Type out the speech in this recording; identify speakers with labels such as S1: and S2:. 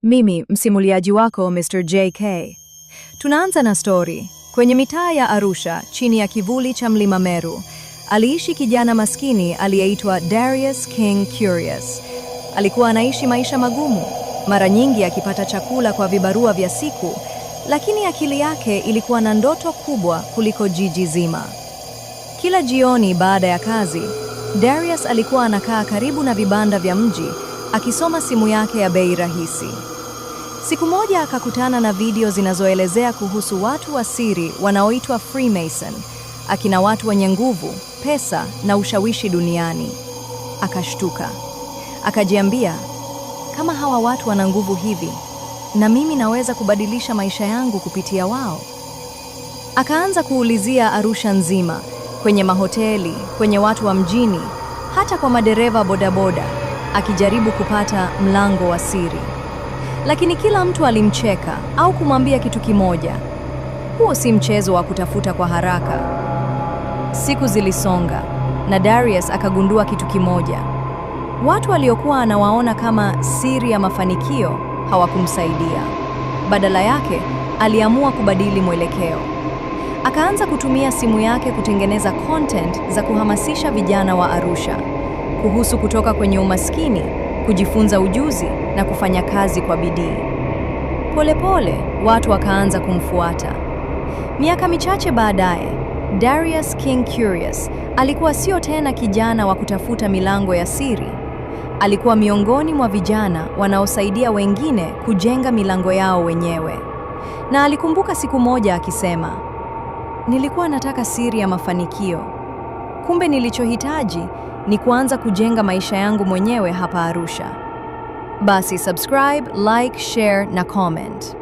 S1: Mimi msimuliaji wako Mr. JK. Tunaanza na stori. Kwenye mitaa ya Arusha, chini ya kivuli cha Mlima Meru, aliishi kijana maskini aliyeitwa Darius King Curious. Alikuwa anaishi maisha magumu, mara nyingi akipata chakula kwa vibarua vya siku, lakini akili yake ilikuwa na ndoto kubwa kuliko jiji zima. Kila jioni baada ya kazi, Darius alikuwa anakaa karibu na vibanda vya mji, akisoma simu yake ya bei rahisi. Siku moja akakutana na video zinazoelezea kuhusu watu wa siri wanaoitwa Freemason, akina watu wenye nguvu, pesa na ushawishi duniani. Akashtuka. Akajiambia, kama hawa watu wana nguvu hivi, na mimi naweza kubadilisha maisha yangu kupitia wao. Akaanza kuulizia Arusha nzima, kwenye mahoteli, kwenye watu wa mjini, hata kwa madereva bodaboda, akijaribu kupata mlango wa siri. Lakini kila mtu alimcheka au kumwambia kitu kimoja: huo si mchezo wa kutafuta kwa haraka. Siku zilisonga na Darius akagundua kitu kimoja: watu waliokuwa anawaona kama siri ya mafanikio hawakumsaidia. Badala yake, aliamua kubadili mwelekeo. Akaanza kutumia simu yake kutengeneza content za kuhamasisha vijana wa Arusha kuhusu kutoka kwenye umaskini, kujifunza ujuzi na kufanya kazi kwa bidii. Polepole, watu wakaanza kumfuata. Miaka michache baadaye, Darius King Curious alikuwa sio tena kijana wa kutafuta milango ya siri. Alikuwa miongoni mwa vijana wanaosaidia wengine kujenga milango yao wenyewe. Na alikumbuka siku moja akisema, nilikuwa nataka siri ya mafanikio. Kumbe nilichohitaji ni kuanza kujenga maisha yangu mwenyewe hapa Arusha. Basi subscribe, like, share na comment.